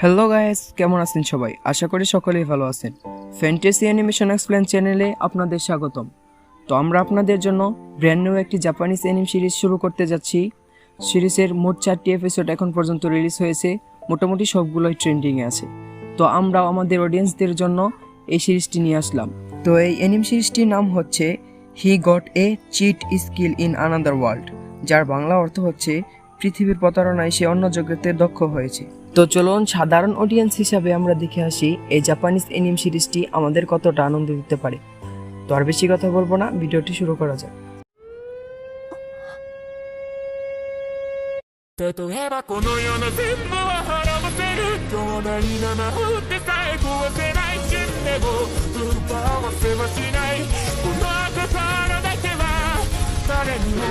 Hello guys, কেমন আছেন সবাই? আশা করি সকলেই ভালো আছেন। ফ্যান্টাসি অ্যানিমেশন এক্সপ্লেন চ্যানেলে আপনাদের স্বাগতম। তো আমরা আপনাদের জন্য ব্র্যান্ড নিউ একটি জাপানিজ অ্যানিম সিরিজ শুরু করতে যাচ্ছি। সিরিজের মোট 4টি এপিসোড এখন পর্যন্ত রিলিজ হয়েছে, মোটামুটি সবগুলোই ট্রেন্ডিংয়ে আছে। তো আমরা আমাদের অডিয়েন্সদের জন্য এই সিরিজটি নিয়ে আসলাম। তো এই অ্যানিম সিরিজটির নাম হচ্ছে he got a cheat skill in another world, যার বাংলা অর্থ হচ্ছে পৃথিবীর প্রতারণায় সে অন্য জগতে দক্ষ হয়েছে। তো চলুন সাধারণ অডিয়েন্স হিসাবে আমরা দেখে আসি এই জাপানিজ অ্যানিম সিরিজটি আমাদের কতটা আনন্দ দিতে পারে। তো আর বেশি কথা বলবো না, ভিডিওটি শুরু করা যাক। 例えばこの世の全部は滅ぼせる強大な魔法ってさえ壊せない信念を奪わせはしないこの心だけは誰にも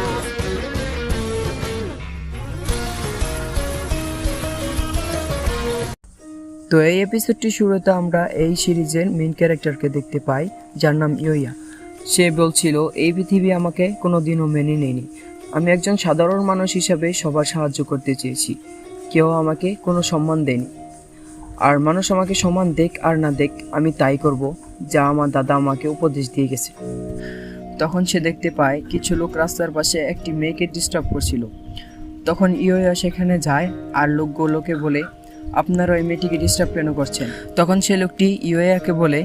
তো এই এপিসোডটি শুরুতে আমরা এই সিরিজের মেইন ক্যারেক্টারকে দেখতে পাই, যার নাম ইয়োয়া। সে বলছিল এই পৃথিবী আমাকে কোনোদিনও মেনে নেয়নি। আমি একজন সাধারণ মানুষ হিসাবে সবার সাহায্য করতে চেয়েছি, কেউ আমাকে কোনো সম্মান দেয়নি। আর মানুষ আমাকে সম্মান দেখ আর না দেখ, আমি তাই করব যা আমার দাদা আমাকে উপদেশ দিয়ে গেছে। তখন সে দেখতে পায় কিছু লোক রাস্তার পাশে একটি মেয়েকে ডিস্টার্ব করছিল। তখন ইয়োয়া সেখানে যায় আর লোকগুলোকে বলে, আপনারা ওই মেয়েটিকে ডিস্টার্ব কেন করছেন? তখন সে লোকটি ইয়োয়াকে বলে,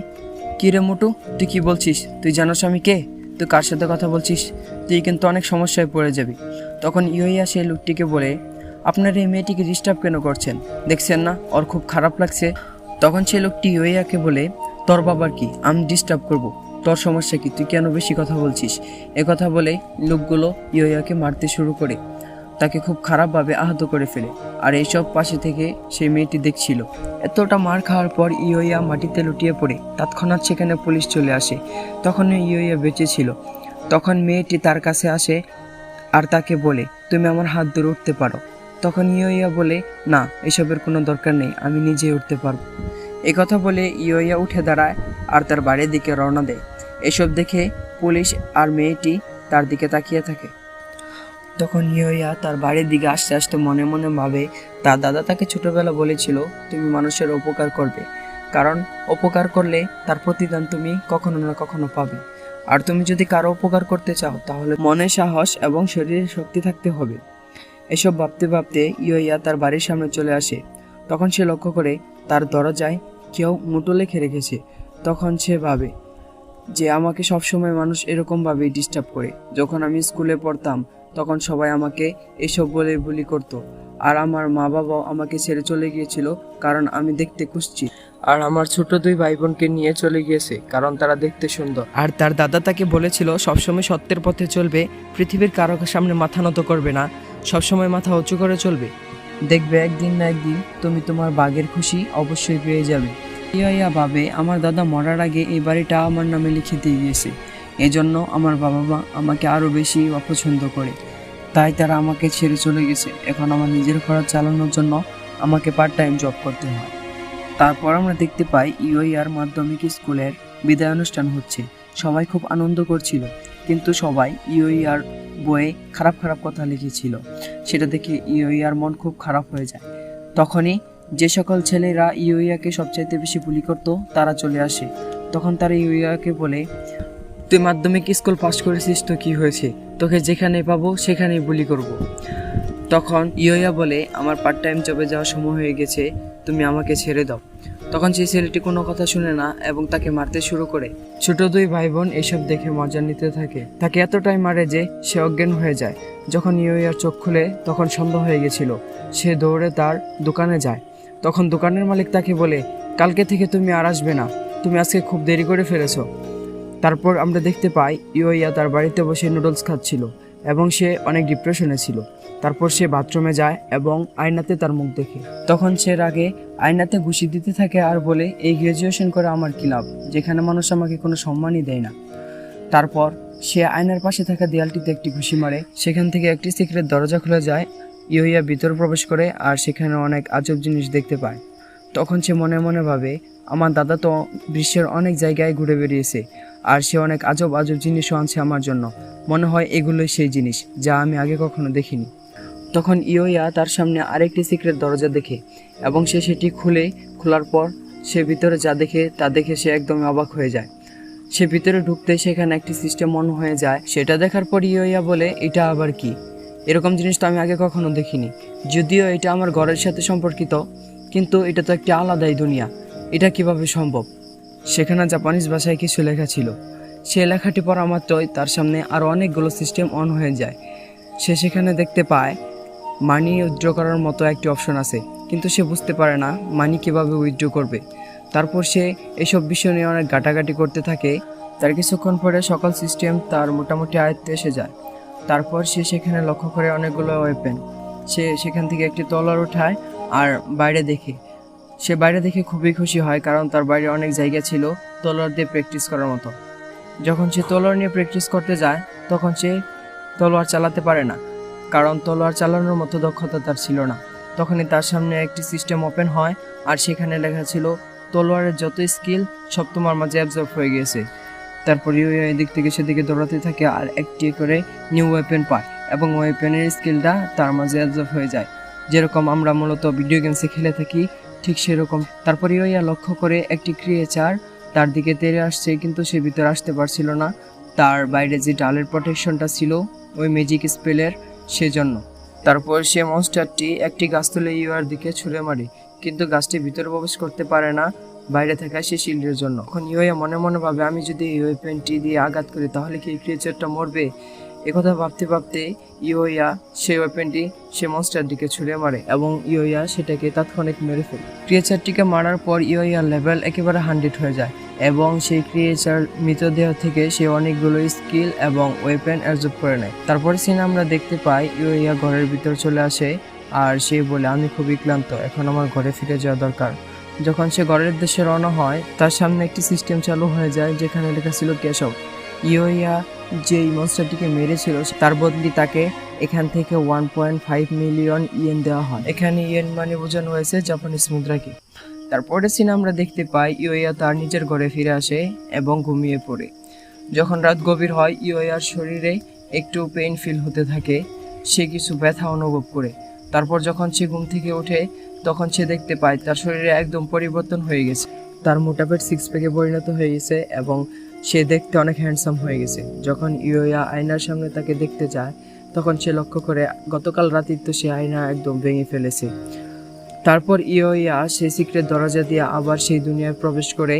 কি রে মোটু, তুই কি বলছিস? তুই জানোস আমি কে? তুই কার সাথে কথা বলছিস? তুই কিন্তু অনেক সমস্যায় পড়ে যাবি। তখন ইয়োয়া সেই লোকটিকে বলে, আপনারা এই মেয়েটিকে ডিস্টার্ব কেন করছেন? দেখছেন না ওর খুব খারাপ লাগছে? তখন সেই লোকটি ইয়োয়াকে বলে, তোর বাবার কি, আমি ডিস্টার্ব করব? তোর সমস্যা কি? তুই কেন বেশি কথা বলছিস? কথা বলে লোকগুলো ইয়োয়াকে মারতে শুরু করে, তাকে খুব খারাপভাবে আহত করে ফেলে। আর এইসব পাশে থেকে সেই মেয়েটি দেখছিল। এতটা মার খাওয়ার পর ইয়োয়া মাটিতে লুটিয়ে পড়ে। তৎক্ষণাৎ সেখানে পুলিশ চলে আসে। তখন ইয়োয়া বেঁচে ছিল। তখন মেয়েটি তার কাছে আসে আর তাকে বলে, তুমি আমার হাত ধরে উঠতে পারো। তখন ইয়োয়া বলে, না, এসবের কোনো দরকার নেই, আমি নিজেই উঠতে পারবো। কথা বলে ইয়োয়া উঠে দাঁড়ায় আর তার বাড়ির দিকে রওনা দেয়। এসব দেখে পুলিশ আর মেয়েটি তার দিকে তাকিয়ে থাকে। তখন ইয়োয়া তার বাড়ির দিকে আস্তে আস্তে মনে মনে ভাবে, তার দাদা তাকে ছোটবেলা বলেছিল, তুমি মানুষের উপকার করবে, কারণ উপকার করলে তার প্রতিদান তুমি কখনো না কখনো পাবে। আর তুমি যদি কারো উপকার করতে চাও তাহলে মনে সাহস এবং শরীরে শক্তি থাকতে হবে। এসব ভাবতে ভাবতে ইয়োয়া তার বাড়ির সামনে চলে আসে। তখন সে লক্ষ্য করে তার দরজায় কেউ মুটো লিখে রেখেছে। তখন সে ভাবে যে আমাকে সবসময় মানুষ এরকমভাবেই ডিস্টার্ব করে। যখন আমি স্কুলে পড়তাম তখন সবাই আমাকে এসব বলে বুলি করতো। আর আমার মা বাবাও আমাকে ছেড়ে চলে গিয়েছিল কারণ আমি দেখতে কুৎসিত। আর আমার ছোট 2 ভাই বোনকে নিয়ে চলে গিয়েছে কারণ তারা দেখতে সুন্দর। আর তার দাদা তাকে বলেছিল সবসময় সত্যের পথে চলবে, পৃথিবীর কারো সামনে মাথা নত করবে না, সবসময় মাথা উঁচু করে চলবে। দেখবে একদিন না একদিন তুমি তোমার বাঘের খুশি অবশ্যই পেয়ে যাবে। ইয়া ভাবে, আমার দাদা মরার আগে এই বাড়িটা আমার নামে লিখে দিয়ে গিয়েছে, এজন্য আমার বাবা মা আমাকে আরও বেশি অপছন্দ করে, তাই তারা আমাকে ছেড়ে চলে গেছে। এখন আমার নিজের খরচ চালানোর জন্য আমাকে পার্ট টাইম জব করতে হয়। তারপর আমরা দেখতে পাই ইয়োয়ার মাধ্যমিক স্কুলের বিদায় অনুষ্ঠান হচ্ছে। সবাই খুব আনন্দ করছিল, কিন্তু সবাই ইয়োয়ার বইয়ে খারাপ খারাপ কথা লিখেছিল। সেটা দেখে ইয়োয়ার মন খুব খারাপ হয়ে যায়। তখনই যে সকল ছেলেরা ইয়োয়াকে সবচাইতে বেশি বুলি করত তারা চলে আসে। তখন তারা ইয়োয়াকে বলে, তুই মাধ্যমিক স্কুল পাস করেছিস তো কি হয়েছে, তোকে যেখানে পাবো সেখানেই বুলি করব। তখন ইয়োয়া বলে, আমার পার্ট টাইম জবে যাওয়ার সময় হয়ে গেছে, তুমি আমাকে ছেড়ে দাও। তখন সেই ছেলেটি কোনো কথা শুনে না এবং তাকে মারতে শুরু করে। ছোট 2 ভাই বোন এসব দেখে মজা নিতে থাকে। তাকে এতটাই মারে যে সে অজ্ঞান হয়ে যায়। যখন ইয়োয়ার চোখ খুলে তখন সন্ধ্যা হয়ে গেছিল। সে দৌড়ে তার দোকানে যায়। তখন দোকানের মালিক তাকে বলে, কালকে থেকে তুমি আর আসবে না, তুমি আজকে খুব দেরি করে ফেলেছো। তারপর আমরা দেখতে পাই ইয়োয়া তার বাড়িতে বসে নুডলস খাচ্ছিল এবং সে অনেক ডিপ্রেশনে ছিল। তারপর সে বাথরুমে যায় এবং আয়নাতে তার মুখ দেখে। তখন সে রাগে আয়নাতে ঘুষি দিতে থাকে আর বলে, এই গ্র্যাজুয়েশন করে আমার কি লাভ, যেখানে মানুষ আমাকে কোনো সম্মানই দেয় না। তারপর সে আয়নার পাশে থাকা দেয়ালটিতে একটি ঘুষি মারে। সেখান থেকে একটি সিক্রেট দরজা খুলে যায়। ইয়োয়া ভিতর প্রবেশ করে আর সেখানে অনেক আজব জিনিস দেখতে পায়। তখন সে মনে মনে ভাবে, আমার দাদা তো বিশ্বের অনেক জায়গায় ঘুরে বেরিয়েছে আর সে অনেক আজব আজব জিনিসও আনছে আমার জন্য। মনে হয় এগুলোই সেই জিনিস যা আমি আগে কখনো দেখিনি। তখন ইয়োয়া তার সামনে আরেকটি সিক্রেট দরজা দেখে এবং সে সেটি খোলার পর সে ভিতরে যা দেখে তা দেখে সে একদমই অবাক হয়ে যায়। সে ভিতরে ঢুকতে সেখানে একটি সিস্টেম অন হয়ে যায়। সেটা দেখার পর ইয়োয়া বলে, এটা আবার কি? এরকম জিনিস তো আমি আগে কখনো দেখিনি। যদিও এটা আমার ঘরের সাথে সম্পর্কিত, কিন্তু এটা তো একটি আলাদাই দুনিয়া, এটা কিভাবে সম্ভব? সেখানে জাপানিজ ভাষায় কিছু লেখা ছিল। সে লেখাটি পড়া মাত্রই তার সামনে আরও অনেকগুলো সিস্টেম অন হয়ে যায়। সে সেখানে দেখতে পায় মানি উইথড্র করার মতো একটি অপশন আছে, কিন্তু সে বুঝতে পারে না মানি কীভাবে উইথড্র করবে। তারপর সে এসব বিষয় নিয়ে অনেক ঘাটাঘাটি করতে থাকে। তার কিছুক্ষণ পরে সকল সিস্টেম তার মোটামুটি আয়ত্তে এসে যায়। তারপর সে সেখানে লক্ষ্য করে অনেকগুলো ওয়েপেন। সে সেখান থেকে একটি তলোয়ার উঠায় আর বাইরে দেখে খুবই খুশি হয়, কারণ তার বাইরে অনেক জায়গা ছিল তলোয়ার দিয়ে প্র্যাকটিস করার মতো। যখন সে তলোয়ার নিয়ে প্র্যাকটিস করতে যায় তখন সে তলোয়ার চালাতে পারে না, কারণ তলোয়ার চালানোর মতো দক্ষতা তার ছিল না। তখনই তার সামনে একটি সিস্টেম ওপেন হয় আর সেখানে লেখা ছিল, তলোয়ারের যত স্কিল সব তোমার মাঝে অ্যাবজর্ব হয়ে গেছে। তারপর ইয়োয়া এদিক থেকে সেদিকে দৌড়াতে থাকে আর একটি করে নিউ ওয়েপেন পায় এবং ওয়েপেনের স্কিলটা তার মাঝে অ্যাবজর্ব হয়ে যায়, যেরকম আমরা মূলত ভিডিও গেমসে খেলে থাকি ঠিক সেরকম। তারপর ইয়োয়া লক্ষ্য করে একটি ক্রিয়েচার তার দিকে তেড়ে আসছে, কিন্তু সে ভিতরে আসতে পারছিল না। তার বাইরে যে ডালের প্রোটেকশনটা ছিল ওই ম্যাজিক স্পেলের সেজন্য। তারপর সে মনস্টারটি একটি গাছ তুলে ইয়োয়ার দিকে ছুঁড়ে মারে, কিন্তু গাছটি ভিতরে প্রবেশ করতে পারে না বাইরে থাকা সে শিল্ডের জন্য। এখন ইয়োয়া মনে মনে ভাবে, আমি যদি এই ওয়েপেনটি দিয়ে আঘাত করি তাহলে কি এই ক্রিয়েচারটা মরবে? একথা ভাবতে ভাবতে ইয়োয়া সেই ওয়েপেনটি সে মনস্টারটিকে ছুঁড়ে মারে এবং ইয়োয়া সেটাকে তাৎক্ষণিক মেরে ফেলে। ক্রিয়েচারটিকে মারার পর ইয়োয়ার লেভেল একেবারে 100 হয়ে যায় এবং সেই ক্রিয়েচার মৃতদেহ থেকে সে অনেকগুলো স্কিল এবং ওয়েপেন অ্যাবজর্ব করে নেয়। তারপরে সিনে আমরা দেখতে পাই ইয়োয়া ঘরের ভিতর চলে আসে আর সে বলে, আমি খুবই ক্লান্ত, এখন আমার ঘরে ফিরে যাওয়া দরকার। যখন সে ঘরের উদ্দেশ্যে রওনা হয় তার সামনে একটি সিস্টেম চালু হয়ে যায় যেখানে লেখা ছিল কেশব। ইয়োয়া যেই মনস্টারটিকে মেরেছিল তার বদলি তাকে এখান থেকে 1.5 মিলিয়ন ইয়েন দেওয়া হয়। এখানে ইয়েন মানে বোঝানো হয়েছে জাপানিজ মুদ্রাকে। তারপরে সিনে আমরা দেখতে পাই ইয়োয়া তার নিজের ঘরে ফিরে আসে এবং ঘুমিয়ে পড়ে। যখন রাত গভীর হয় ইয়োয়ার শরীরে একটু পেইন ফিল হতে থাকে, সে কিছু ব্যথা অনুভব করে। তারপর যখন সে ঘুম থেকে ওঠে তখন সে দেখতে পায় তার শরীরে একদম পরিবর্তন হয়ে গেছে। তার মোটা পেট 6 প্যাকে পরিণত হয়ে গেছে এবং সে দেখতে অনেক হ্যান্ডসাম হয়ে গেছে। যখন ইয়োয়া আয়নার সামনে তাকে দেখতে যায় তখন সে লক্ষ্য করে গতকাল রাতে তো সে আয়না একদম ভেঙে ফেলেছে। তারপর ইয়োয়া সেই সিক্রেট দরজা দিয়ে আবার সেই দুনিয়ায় প্রবেশ করে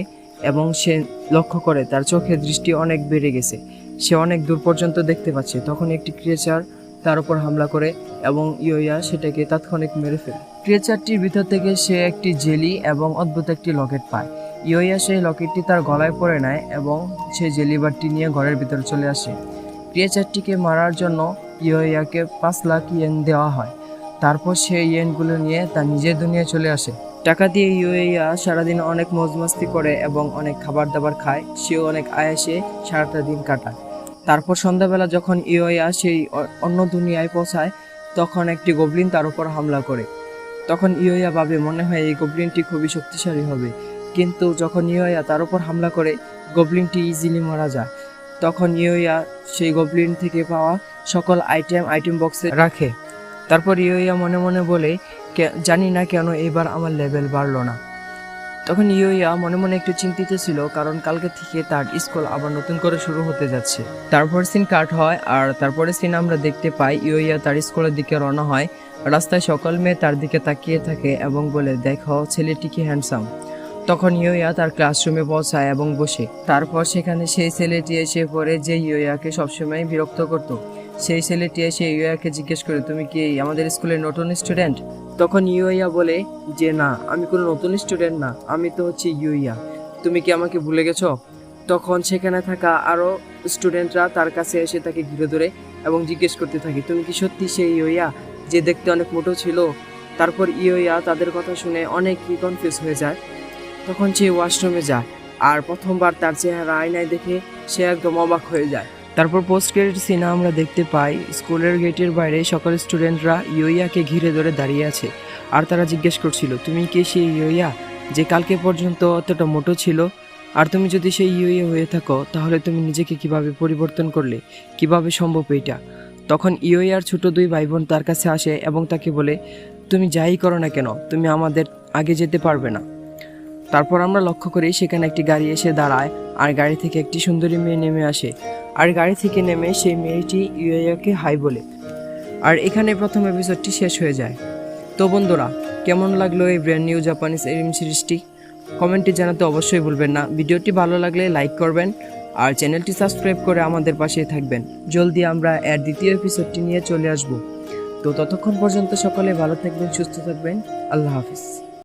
এবং সে লক্ষ্য করে তার চোখের দৃষ্টি অনেক বেড়ে গেছে, সে অনেক দূর পর্যন্ত দেখতে পাচ্ছে। তখন একটি ক্রিয়েচার তার উপর হামলা করে এবং ইয়োয়া সেটাকে তাৎক্ষণিক মেরে ফেলে। ক্রিয়েচারটির ভিতর থেকে সে একটি জেলি এবং অদ্ভুত একটি লকেট পায়। ইয়োয়া সেই লকেটটি তার গলায় পরে নেয় এবং সেই জেলি বারটি নিয়ে ঘরের ভিতরে চলে আসে। ক্রিয়েচারটিকে মারার জন্য ইয়োয়াকে 5 লাখ ইয়েন দেওয়া হয়। তারপর সে ইয়েনগুলো নিয়ে তার নিজের দুনিয়ায় চলে আসে। টাকা দিয়ে ইয়োয়া সারাদিন অনেক মজমাস্তি করে এবং অনেক খাবার দাবার খায়, সেও অনেক আয়াসে সারাটা দিন কাটায়। তারপর সন্ধ্যাবেলা যখন ইয়োয়া সেই অন্য দুনিয়ায় পৌঁছায় তখন একটি গবলিন তার উপর হামলা করে। তখন ইয়োয়া ভাবে মনে হয় এই গবলিনটি খুবই শক্তিশালী হবে, কিন্তু যখন ইয়োয়া তার উপর হামলা করে গবলিনটি ইজিলি মারা যায়। তখন ইয়োয়া সেই গবলিন থেকে পাওয়া সকল আইটেম বক্সে রাখে। তারপর ইয়োয়া মনে মনে বলে, জানি না কেন এবার আমার লেভেল বাড়লো না। তখন ইয়োয়া মনে মনে একটু চিন্তিত ছিল, কারণ কালকে থেকে তার স্কুল আবার নতুন করে শুরু হতে যাচ্ছে। তারপর সিন কাট হয় আর তারপরে সিন আমরা দেখতে পাই ইয়োয়া তার স্কুলের দিকে রওনা হয়। রাস্তায় সকল মেয়ে তার দিকে তাকিয়ে থাকে এবং বলে, দেখো ছেলেটি কি হ্যান্ডসাম। তখন ইয়োয়া তার ক্লাসরুমে পৌঁছায় এবং বসে। তারপর সেখানে সেই ছেলেটি এসে পড়ে যে ইয়োয়াকে সবসময় বিরক্ত করত। সেই ছেলেটি এসে ইয়োয়াকে জিজ্ঞেস করে, তুমি কি আমাদের স্কুলের নতুন স্টুডেন্ট? তখন ইয়োয়া বলে যে না, আমি কোনো নতুন স্টুডেন্ট না, আমি তো হচ্ছে ইয়োয়া, তুমি কি আমাকে ভুলে গেছো? তখন সেখানে থাকা আরও স্টুডেন্টরা তার কাছে এসে তাকে ঘিরে ধরে এবং জিজ্ঞেস করতে থাকে, তুমি কি সত্যি সেই ইয়োয়া যে দেখতে অনেক মোটো ছিল? তারপর ইয়োয়া তাদের কথা শুনে অনেকই কনফিউজ হয়ে যায়। তখন সে ওয়াশরুমে যায় আর প্রথমবার তার চেহারা আয়নায় দেখে সে একদম অবাক হয়ে যায়। তারপর পোস্ট ক্রেডিট সিনে আমরা দেখতে পাই স্কুলের গেটের বাইরে সকল স্টুডেন্টরা ইয়োয়াকে ঘিরে ধরে দাঁড়িয়ে আছে আর তারা জিজ্ঞেস করছিল, তুমি কি সেই ইয়োয়া যে কালকে পর্যন্ত অতটা মোটো ছিল? আর তুমি যদি সেই ইয়োয়া হয়ে থাকো তাহলে তুমি নিজেকে কিভাবে পরিবর্তন করলে, কিভাবে সম্ভব এটা? তখন ইয়োয়ার ছোট দুই ভাই বোন তার কাছে আসে এবং তাকে বলে, তুমি যাই করো না কেন, তুমি আমাদের আগে যেতে পারবে না। তারপর আমরা লক্ষ্য করি সেখানে একটি গাড়ি এসে দাঁড়ায়, আর গাড়ি থেকে একটি সুন্দরী মেয়ে নেমে আসে, আর গাড়ি থেকে নেমে সেই মেয়েটি ইয়োয়াকে হাই বলে। আর এখানে প্রথম এপিসোডটি শেষ হয়ে যায়। তো বন্ধুরা, কেমন লাগলো এই ব্র্যান্ড নিউ জাপানিজ এনিমে সিরিজটি? কমেন্টে জানাতে অবশ্যই ভুলবেন না। ভিডিওটি ভালো লাগলে লাইক করবেন আর চ্যানেলটি সাবস্ক্রাইব করে আমাদের পাশে থাকবেন। জলদি আমরা এর দ্বিতীয় এপিসোডটি নিয়ে চলে আসব। তো ততক্ষণ পর্যন্ত সকলে ভালো থাকবেন, সুস্থ থাকবেন। আল্লাহ হাফিজ।